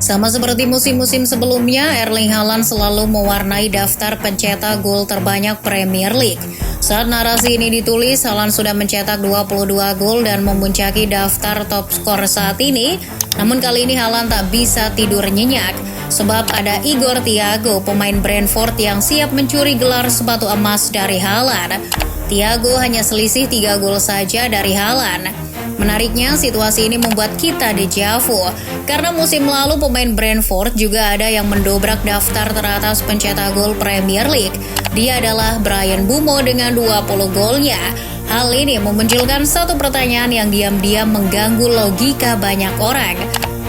Sama seperti musim-musim sebelumnya, Erling Haaland selalu mewarnai daftar pencetak gol terbanyak Premier League. Saat narasi ini ditulis, Haaland sudah mencetak 22 gol dan memuncaki daftar top skor saat ini. Namun kali ini Haaland tak bisa tidur nyenyak, sebab ada Igor Thiago, pemain Brentford yang siap mencuri gelar sepatu emas dari Haaland. Thiago hanya selisih 3 gol saja dari Haaland. Menariknya, situasi ini membuat kita deja vu, karena musim lalu pemain Brentford juga ada yang mendobrak daftar teratas pencetak gol Premier League. Dia adalah Bryan Mbeumo dengan 20 golnya. Hal ini memunculkan satu pertanyaan yang diam-diam mengganggu logika banyak orang.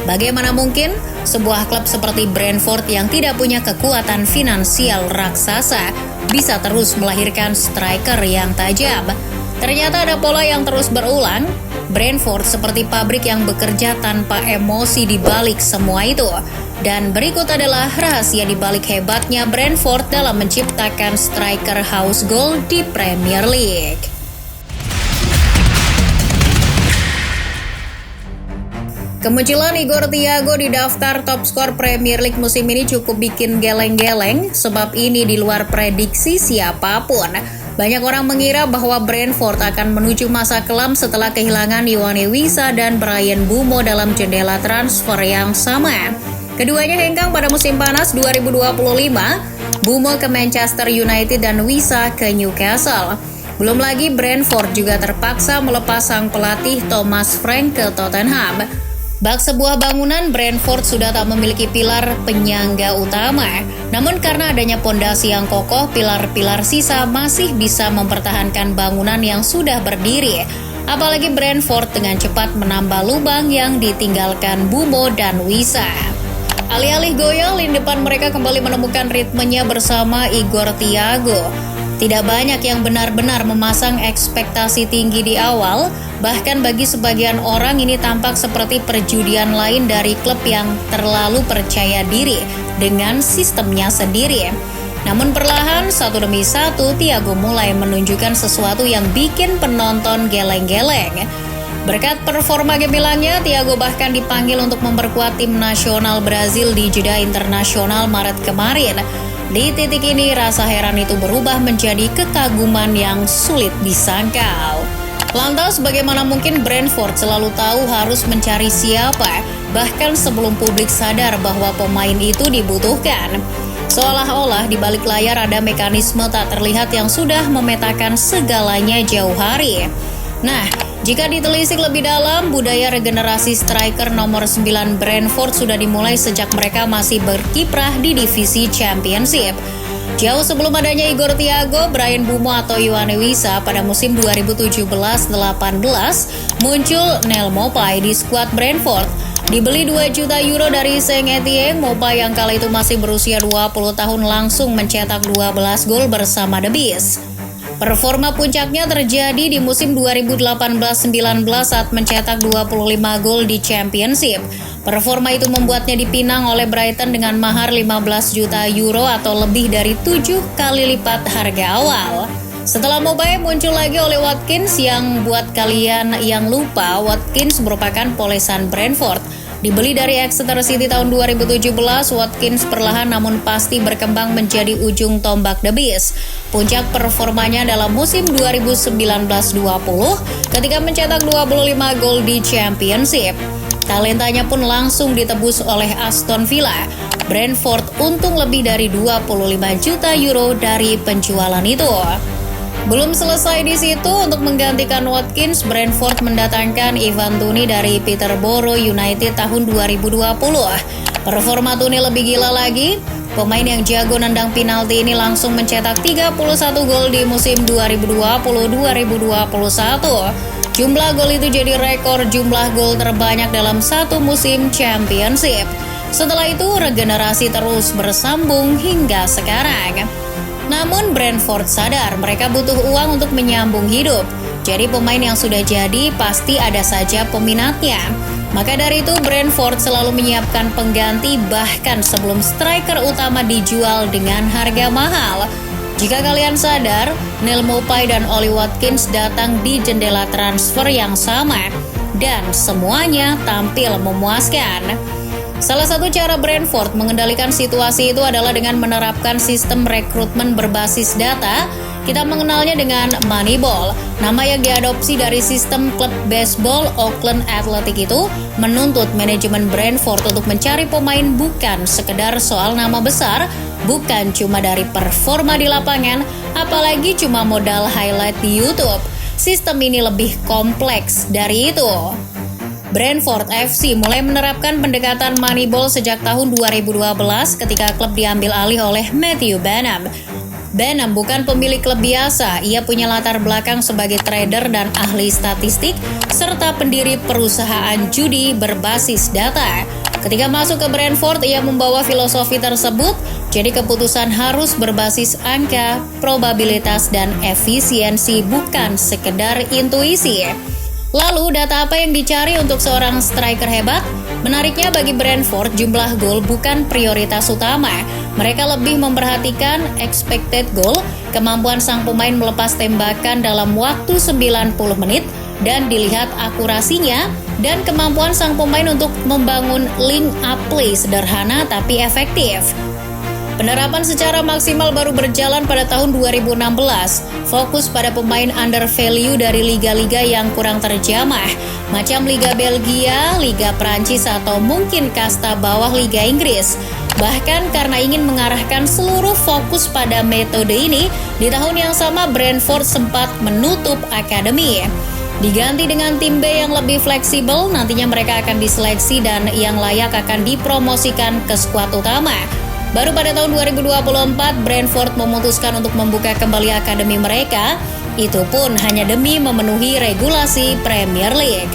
Bagaimana mungkin sebuah klub seperti Brentford yang tidak punya kekuatan finansial raksasa bisa terus melahirkan striker yang tajam? Ternyata ada pola yang terus berulang. Brentford seperti pabrik yang bekerja tanpa emosi di balik semua itu. Dan berikut adalah rahasia di balik hebatnya Brentford dalam menciptakan striker house goal di Premier League. Kemunculan Igor Thiago di daftar top skor Premier League musim ini cukup bikin geleng-geleng, sebab ini di luar prediksi siapapun. Banyak orang mengira bahwa Brentford akan menuju masa kelam setelah kehilangan Yoane Wissa dan Bryan Mbeumo dalam jendela transfer yang sama. Keduanya hengkang pada musim panas 2025, Mbeumo ke Manchester United dan Wissa ke Newcastle. Belum lagi Brentford juga terpaksa melepas sang pelatih Thomas Frank ke Tottenham. Bak sebuah bangunan, Brentford sudah tak memiliki pilar penyangga utama. Namun karena adanya pondasi yang kokoh, pilar-pilar sisa masih bisa mempertahankan bangunan yang sudah berdiri. Apalagi Brentford dengan cepat menambah lubang yang ditinggalkan Mbeumo dan Wissa. Alih-alih goyah, lini depan mereka kembali menemukan ritmenya bersama Igor Thiago. Tidak banyak yang benar-benar memasang ekspektasi tinggi di awal, bahkan bagi sebagian orang ini tampak seperti perjudian lain dari klub yang terlalu percaya diri dengan sistemnya sendiri. Namun perlahan, satu demi satu, Thiago mulai menunjukkan sesuatu yang bikin penonton geleng-geleng. Berkat performa gemilangnya, Thiago bahkan dipanggil untuk memperkuat tim nasional Brazil di jeda internasional Maret kemarin. Di titik ini, rasa heran itu berubah menjadi kekaguman yang sulit disangkal. Lantas, bagaimana mungkin Brentford selalu tahu harus mencari siapa, bahkan sebelum publik sadar bahwa pemain itu dibutuhkan? Seolah-olah di balik layar ada mekanisme tak terlihat yang sudah memetakan segalanya jauh hari. Nah, jika ditelisik lebih dalam, budaya regenerasi striker nomor 9 Brentford sudah dimulai sejak mereka masih berkiprah di divisi Championship. Jauh sebelum adanya Igor Thiago, Bryan Mbeumo atau Yoane Wissa pada musim 2017-18, muncul Neil Maupay di skuad Brentford. Dibeli 2 juta euro dari Saint-Étienne, Maupay yang kala itu masih berusia 20 tahun langsung mencetak 12 gol bersama The Bees. Performa puncaknya terjadi di musim 2018-19 saat mencetak 25 gol di Championship. Performa itu membuatnya dipinang oleh Brighton dengan mahar 15 juta euro atau lebih dari 7 kali lipat harga awal. Setelah Maupay muncul lagi oleh Watkins, yang buat kalian yang lupa, Watkins merupakan polesan Brentford. Dibeli dari Exeter City tahun 2017, Watkins perlahan namun pasti berkembang menjadi ujung tombak The Bees. Puncak performanya dalam musim 2019-20 ketika mencetak 25 gol di Championship. Talentanya pun langsung ditebus oleh Aston Villa. Brentford untung lebih dari 25 juta euro dari penjualan itu. Belum selesai di situ, untuk menggantikan Watkins, Brentford mendatangkan Ivan Toney dari Peterborough United tahun 2020. Performa Toney lebih gila lagi. Pemain yang jago nendang penalti ini langsung mencetak 31 gol di musim 2020-2021. Jumlah gol itu jadi rekor jumlah gol terbanyak dalam satu musim Championship. Setelah itu, regenerasi terus bersambung hingga sekarang. Namun Brentford sadar mereka butuh uang untuk menyambung hidup. Jadi pemain yang sudah jadi pasti ada saja peminatnya. Maka dari itu Brentford selalu menyiapkan pengganti bahkan sebelum striker utama dijual dengan harga mahal. Jika kalian sadar, Neil Maupay dan Ollie Watkins datang di jendela transfer yang sama dan semuanya tampil memuaskan. Salah satu cara Brentford mengendalikan situasi itu adalah dengan menerapkan sistem rekrutmen berbasis data. Kita mengenalnya dengan Moneyball. Nama yang diadopsi dari sistem klub baseball Oakland Athletic itu menuntut manajemen Brentford untuk mencari pemain bukan sekedar soal nama besar, bukan cuma dari performa di lapangan, apalagi cuma modal highlight di YouTube. Sistem ini lebih kompleks dari itu. Brentford FC mulai menerapkan pendekatan Moneyball sejak tahun 2012 ketika klub diambil alih oleh Matthew Benham. Benham bukan pemilik klub biasa, ia punya latar belakang sebagai trader dan ahli statistik, serta pendiri perusahaan judi berbasis data. Ketika masuk ke Brentford, ia membawa filosofi tersebut, jadi keputusan harus berbasis angka, probabilitas, dan efisiensi, bukan sekedar intuisi. Lalu, data apa yang dicari untuk seorang striker hebat? Menariknya bagi Brentford, jumlah gol bukan prioritas utama. Mereka lebih memperhatikan expected goal, kemampuan sang pemain melepas tembakan dalam waktu 90 menit, dan dilihat akurasinya, dan kemampuan sang pemain untuk membangun link up play sederhana tapi efektif. Penerapan secara maksimal baru berjalan pada tahun 2016, fokus pada pemain under value dari liga-liga yang kurang terjamah, macam Liga Belgia, Liga Prancis, atau mungkin kasta bawah Liga Inggris. Bahkan karena ingin mengarahkan seluruh fokus pada metode ini, di tahun yang sama Brentford sempat menutup akademi. Diganti dengan tim B yang lebih fleksibel, nantinya mereka akan diseleksi dan yang layak akan dipromosikan ke skuad utama. Baru pada tahun 2024, Brentford memutuskan untuk membuka kembali akademi mereka, itu pun hanya demi memenuhi regulasi Premier League.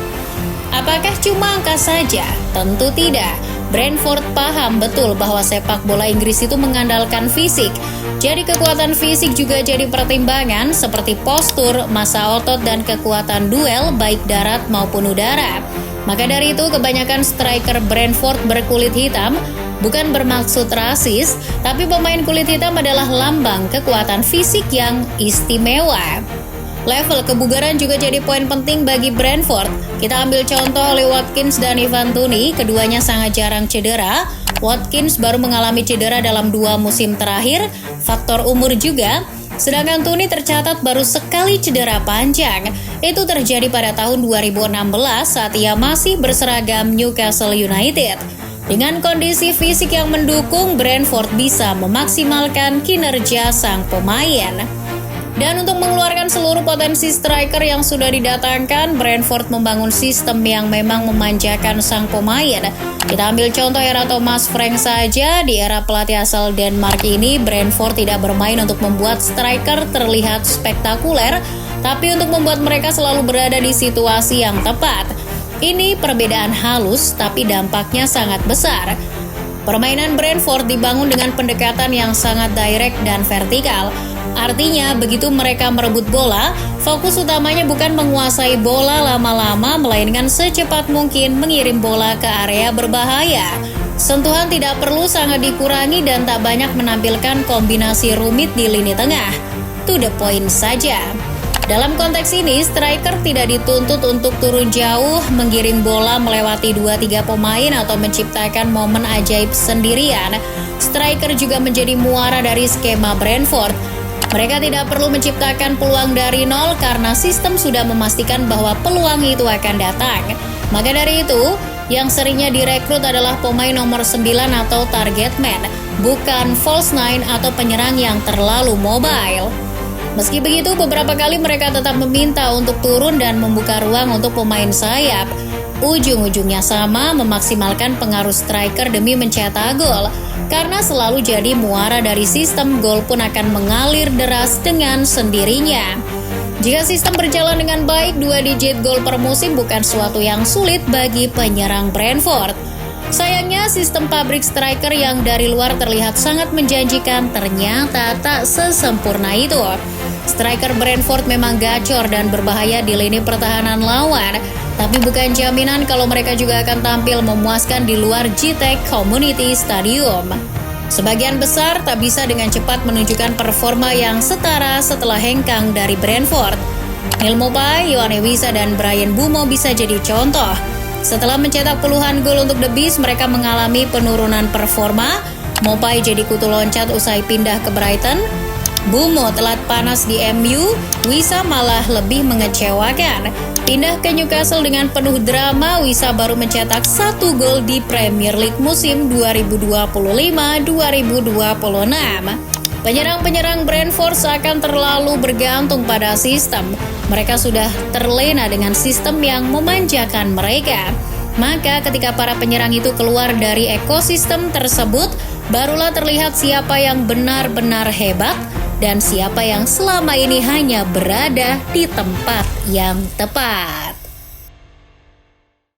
Apakah cuma angka saja? Tentu tidak. Brentford paham betul bahwa sepak bola Inggris itu mengandalkan fisik. Jadi kekuatan fisik juga jadi pertimbangan seperti postur, massa otot, dan kekuatan duel baik darat maupun udara. Maka dari itu kebanyakan striker Brentford berkulit hitam. Bukan bermaksud rasis, tapi pemain kulit hitam adalah lambang kekuatan fisik yang istimewa. Level kebugaran juga jadi poin penting bagi Brentford. Kita ambil contoh oleh Watkins dan Ivan Toney, keduanya sangat jarang cedera. Watkins baru mengalami cedera dalam 2 musim terakhir, faktor umur juga. Sedangkan Toney tercatat baru sekali cedera panjang. Itu terjadi pada tahun 2016 saat ia masih berseragam Newcastle United. Dengan kondisi fisik yang mendukung, Brentford bisa memaksimalkan kinerja sang pemain. Dan untuk mengeluarkan seluruh potensi striker yang sudah didatangkan, Brentford membangun sistem yang memang memanjakan sang pemain. Kita ambil contoh era Thomas Frank saja. Di era pelatih asal Denmark ini, Brentford tidak bermain untuk membuat striker terlihat spektakuler, tapi untuk membuat mereka selalu berada di situasi yang tepat. Ini perbedaan halus, tapi dampaknya sangat besar. Permainan Brentford dibangun dengan pendekatan yang sangat direct dan vertikal. Artinya, begitu mereka merebut bola, fokus utamanya bukan menguasai bola lama-lama, melainkan secepat mungkin mengirim bola ke area berbahaya. Sentuhan tidak perlu sangat dikurangi dan tak banyak menampilkan kombinasi rumit di lini tengah. To the point saja. Dalam konteks ini, striker tidak dituntut untuk turun jauh, menggiring bola melewati 2-3 pemain atau menciptakan momen ajaib sendirian. Striker juga menjadi muara dari skema Brentford. Mereka tidak perlu menciptakan peluang dari nol karena sistem sudah memastikan bahwa peluang itu akan datang. Maka dari itu, yang seringnya direkrut adalah pemain nomor 9 atau target man, bukan false nine atau penyerang yang terlalu mobile. Meski begitu, beberapa kali mereka tetap meminta untuk turun dan membuka ruang untuk pemain sayap. Ujung-ujungnya sama, memaksimalkan pengaruh striker demi mencetak gol. Karena selalu jadi muara dari sistem, gol pun akan mengalir deras dengan sendirinya. Jika sistem berjalan dengan baik, 2 digit gol per musim bukan suatu yang sulit bagi penyerang Brentford. Sayangnya, sistem pabrik striker yang dari luar terlihat sangat menjanjikan ternyata tak sesempurna itu. Striker Brentford memang gacor dan berbahaya di lini pertahanan lawan, tapi bukan jaminan kalau mereka juga akan tampil memuaskan di luar GTEC Community Stadium. Sebagian besar tak bisa dengan cepat menunjukkan performa yang setara setelah hengkang dari Brentford. Neil Mopai, Yoane Wissa, dan Bryan Mbeumo bisa jadi contoh. Setelah mencetak puluhan gol untuk The Bees, mereka mengalami penurunan performa. Mopai jadi kutu loncat usai pindah ke Brighton. Bumo telat panas di MU, Wissa malah lebih mengecewakan. Pindah ke Newcastle dengan penuh drama, Wissa baru mencetak 1 gol di Premier League musim 2025-2026. Penyerang-penyerang Brentford akan terlalu bergantung pada sistem. Mereka sudah terlena dengan sistem yang memanjakan mereka. Maka ketika para penyerang itu keluar dari ekosistem tersebut, barulah terlihat siapa yang benar-benar hebat dan siapa yang selama ini hanya berada di tempat yang tepat.